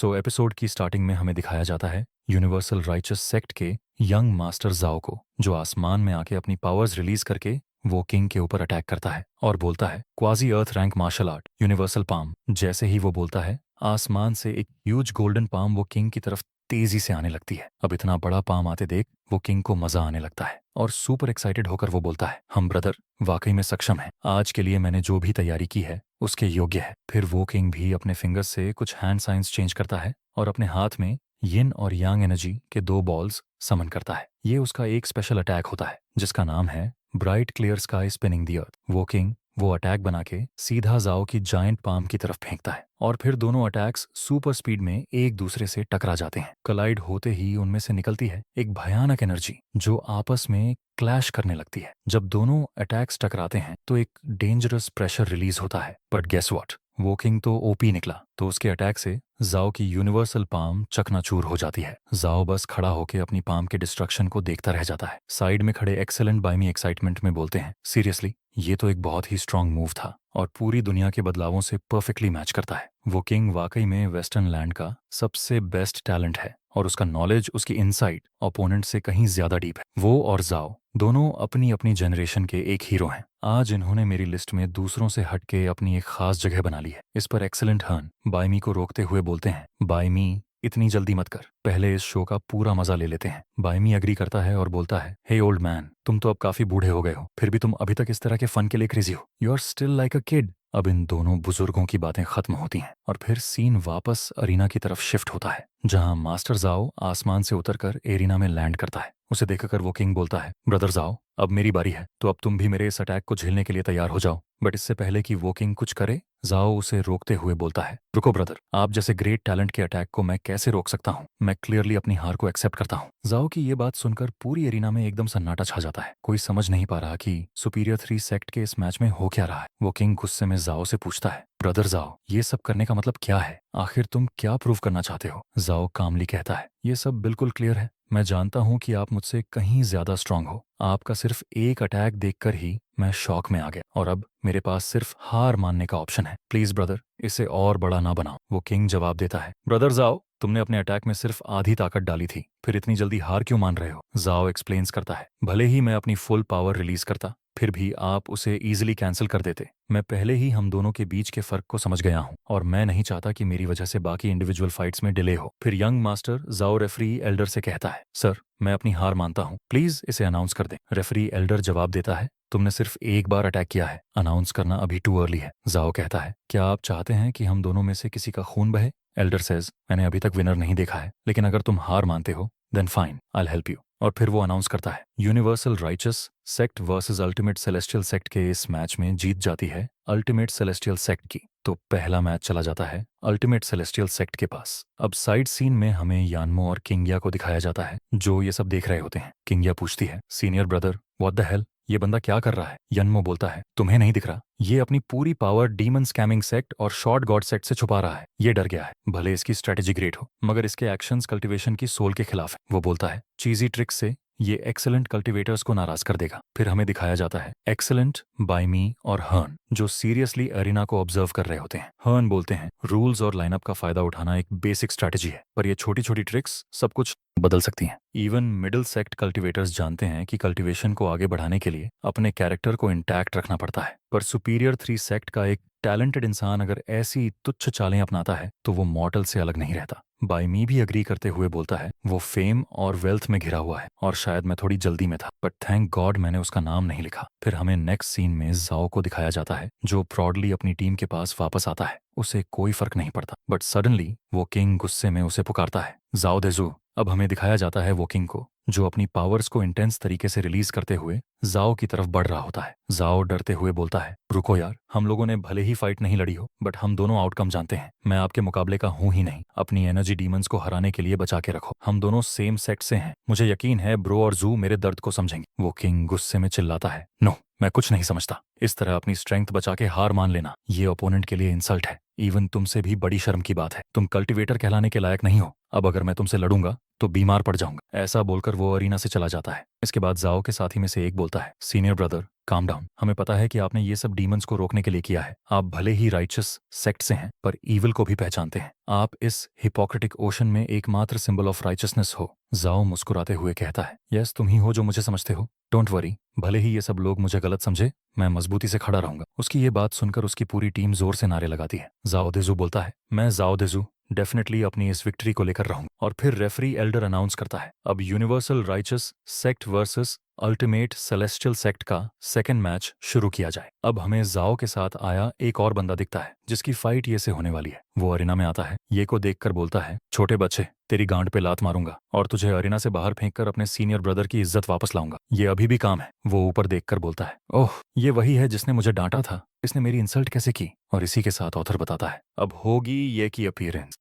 सो episode की starting में हमें दिखाया जाता है यूनिवर्सल राइचस सेक्ट के यंग मास्टर जाओ को, जो आसमान में आके अपनी पावर्स रिलीज करके वो किंग के ऊपर अटैक करता है और बोलता है quasi earth rank martial art universal palm. जैसे ही वो बोलता है, आसमान से एक ह्यूज गोल्डन पाम वो किंग की तरफ तेजी से आने लगती है। अब इतना बड़ा पाम आते देख वो किंग को मजा आने लगता है और सुपर एक्साइटेड होकर वो बोलता है, हम ब्रदर वाकई में सक्षम है, आज के लिए मैंने जो भी तैयारी की है उसके योग्य है। फिर वो किंग भी अपने फिंगर्स से कुछ हैंड साइंस चेंज करता है और अपने हाथ में यिन और यांग एनर्जी के दो बॉल्स समन करता है। ये उसका एक स्पेशल अटैक होता है जिसका नाम है bright clear sky spinning the earth. वो किंग वो अटैक बना के सीधा जाओ की जायंट पाम की तरफ फेंकता है और फिर दोनों अटैक्स सुपर स्पीड में एक दूसरे से टकरा जाते हैं। कलाइड होते ही उनमें से निकलती है एक भयानक एनर्जी जो आपस में क्लैश करने लगती है। जब दोनों अटैक्स टकराते हैं तो एक डेंजरस प्रेशर रिलीज होता है। बट गेस व्हाट, वो किंग तो ओपी निकला, तो उसके अटैक से जाओ की यूनिवर्सल पाम चकनाचूर हो जाती है। जाओ बस खड़ा होकर अपनी पाम के डिस्ट्रक्शन को देखता रह जाता है। साइड में खड़े एक्सेलेंट बाय मी एक्साइटमेंट में बोलते हैं, सीरियसली ये तो एक बहुत ही स्ट्रांग मूव था और पूरी दुनिया के बदलावों से परफेक्टली मैच करता है। वो किंग वाकई में वेस्टर्न लैंड का सबसे बेस्ट टैलेंट है और उसका नॉलेज, उसकी इनसाइट ओपोनेंट से कहीं ज्यादा डीप है। वो और जाओ दोनों अपनी अपनी जनरेशन के एक हीरो हैं। आज इन्होंने मेरी लिस्ट में दूसरों से हटके अपनी एक खास जगह बना ली है। इस पर एक्सेलेंट हर्न बायमी को रोकते हुए बोलते हैं, बायमी इतनी जल्दी मत कर, पहले इस शो का पूरा मजा ले लेते हैं। बायमी एग्री करता है और बोलता है, हे ओल्ड मैन, तुम तो अब काफी बूढ़े हो गए हो, फिर भी तुम अभी तक इस तरह के फन के लिए क्रेजी हो। You are still like a kid. अब इन दोनों बुजुर्गों की बातें खत्म होती हैं और फिर सीन वापस अरीना की तरफ शिफ्ट होता है, जहां मास्टर जाओ आसमान से उतरकर एरिना में लैंड करता है। उसे देखकर वो किंग बोलता है, ब्रदर जाओ अब मेरी बारी है, तो अब तुम भी मेरे इस अटैक को झेलने के लिए तैयार हो जाओ। बट इससे पहले कि वो किंग कुछ करे, जाओ उसे रोकते हुए बोलता है, रुको ब्रदर, आप जैसे ग्रेट टैलेंट के अटैक को मैं कैसे रोक सकता हूँ, मैं क्लियरली अपनी हार को एक्सेप्ट करता हूँ। जाओ की ये बात सुनकर पूरी एरिना में एकदम सन्नाटा छा जाता है। कोई समझ नहीं पा रहा कि सुपीरियर 3 सेक्ट के इस मैच में हो क्या रहा है। वो किंग गुस्से में जाओ से पूछता है, ब्रदर जाओ ये सब करने का मतलब क्या है, आखिर तुम क्या प्रूव करना चाहते हो। जाओ कामली कहता है, ये सब बिल्कुल क्लियर है, मैं जानता हूँ कि आप मुझसे कहीं ज्यादा स्ट्रांग हो, आपका सिर्फ एक अटैक देखकर ही मैं शॉक में आ गया और अब मेरे पास सिर्फ हार मानने का ऑप्शन है। प्लीज ब्रदर इसे और बड़ा ना बनाओ। वो किंग जवाब देता है, ब्रदर जाओ तुमने अपने अटैक में सिर्फ आधी ताकत डाली थी, फिर इतनी जल्दी हार क्यों मान रहे हो। जाओ एक्सप्लेन्स करता है, भले ही मैं अपनी फुल पावर रिलीज करता फिर भी आप उसे इजीली कैंसिल कर देते। मैं पहले ही हम दोनों के बीच के फर्क को समझ गया हूँ और मैं नहीं चाहता कि मेरी वजह से बाकी इंडिविजुअल फाइट्स में डिले हो। फिर यंग मास्टर जाओ रेफरी एल्डर से कहता है, सर मैं अपनी हार मानता हूँ, प्लीज इसे अनाउंस कर दें। रेफरी एल्डर जवाब देता है, तुमने सिर्फ एक बार अटैक किया है, अनाउंस करना अभी टू अर्ली है। जाओ कहता है, क्या आप चाहते हैं कि हम दोनों में से किसी का खून बहे। एल्डर सेज, मैंने अभी तक विनर नहीं देखा है, लेकिन अगर तुम हार मानते हो then fine, I help you. और फिर वो अनाउंस करता है, universal righteous sect versus ultimate celestial sect के इस मैच में जीत जाती है अल्टीमेट सेलेस्टियल सेक्ट की। तो पहला मैच चला जाता है अल्टीमेट सेलेस्टियल सेक्ट के पास। अब साइड सीन में हमें यानमो और किंगिया को दिखाया जाता है जो ये सब देख रहे होते हैं। किंगिया पूछती है, senior brother what the hell, ये बंदा क्या कर रहा है। यनमो बोलता है, तुम्हें नहीं दिख रहा, ये अपनी पूरी पावर डीमन स्कैमिंग सेक्ट और शॉर्ट गॉड सेक्ट से छुपा रहा है। ये डर गया है, भले इसकी स्ट्रेटेजी ग्रेट हो मगर इसके एक्शंस कल्टीवेशन की सोल के खिलाफ है। वो बोलता है, चीजी ट्रिक्स से ये एक्सेलेंट कल्टीवेटर्स को नाराज कर देगा। फिर हमें दिखाया जाता है एक्सेलेंट, बायमी और हर्न जो सीरियसली एरिना को ऑब्जर्व कर रहे होते हैं। हर्न बोलते हैं, रूल्स और लाइनअप का फायदा उठाना एक बेसिक स्ट्रैटेजी है, पर ये छोटी छोटी ट्रिक्स सब कुछ बदल सकती हैं। इवन मिडिल सेक्ट कल्टीवेटर्स जानते हैं कि कल्टीवेशन को आगे बढ़ाने के लिए अपने कैरेक्टर को इंटैक्ट रखना पड़ता है, पर सुपीरियर 3 सेक्ट का एक टैलेंटेड इंसान अगर ऐसी तुच्छ चालें अपनाता है तो वो मॉर्टल से अलग नहीं रहता। बायमी भी अग्री करते हुए बोलता है, वो फेम और वेल्थ में घिरा हुआ है और शायद मैं थोड़ी जल्दी में था, बट थैंक गॉड मैंने उसका नाम नहीं लिखा। फिर हमें नेक्स्ट सीन में जाओ को दिखाया जाता है जो प्रॉडली अपनी टीम के पास वापस आता है। उसे कोई फर्क नहीं पड़ता, बट सडनली वो किंग गुस्से में उसे पुकारता है, जाओ देजू। अब हमें दिखाया जाता है वो किंग को जो अपनी पावर्स को इंटेंस तरीके से रिलीज करते हुए जाओ की तरफ बढ़ रहा होता है। जाओ डरते हुए बोलता है, रुको यार, हम लोगों ने भले ही फाइट नहीं लड़ी हो बट हम दोनों आउटकम जानते हैं, मैं आपके मुकाबले का हूं ही नहीं, अपनी एनर्जी डीमंस को हराने के लिए बचा के रखो, हम दोनों सेम सेक्ट से हैं, मुझे यकीन है ब्रो और जू मेरे दर्द को समझेंगे। वो किंग गुस्से में चिल्लाता है, नो मैं कुछ नहीं समझता, इस तरह अपनी स्ट्रेंथ बचा के हार मान लेना ये ओपोनेंट के लिए इंसल्ट है, इवन तुमसे भी बड़ी शर्म की बात है, तुम कल्टीवेटर कहलाने के लायक नहीं हो। अब अगर मैं तुमसे लड़ूंगा तो बीमार पड़ जाऊंगा। ऐसा बोलकर वो अरीना से चला जाता है। इसके बाद जाओ के साथी में से एक बोलता है, सीनियर ब्रदर काम डाउन। हमें पता है कि आपने ये सब डीमंस को रोकने के लिए किया है। आप भले ही राइचस सेक्ट से हैं पर ईविल को भी पहचानते हैं। आप इस हिपोक्रेटिक ओशन में एकमात्र सिंबल ऑफ राइचसनेस हो। जाओ मुस्कुराते हुए कहता है, यस तुम ही हो जो मुझे समझते हो। डोंट वरी, भले ही ये सब लोग मुझे गलत समझे, मैं मजबूती से खड़ा रहूंगा। उसकी ये बात सुनकर उसकी पूरी टीम जोर से नारे लगाती है। जाओ देजू बोलता है, मैं जाओ देजू डेफिनेटली अपनी इस विक्ट्री को लेकर रहूंगा। और फिर रेफरी एल्डर अनाउंस करता है, अब universal righteous sect versus ultimate celestial sect का सेकंड मैच शुरू किया जाए। अब हमें जाओ के साथ आया एक और बंदा दिखता है जिसकी फाइट ये से होने वाली है। वो अरीना में आता है, ये को देखकर बोलता है, छोटे बच्चे तेरी गांड पे लात मारूंगा और तुझे अरीना से बाहर फेंककर अपने सीनियर ब्रदर की इज्जत वापस लाऊंगा। ये अभी भी काम है। वो ऊपर देखकर बोलता है, ओह ये वही है जिसने मुझे डांटा था। इसने मेरी इंसल्ट कैसे की? और इसी के साथ ऑथर बताता है, अब होगी ये की अपीयरेंस।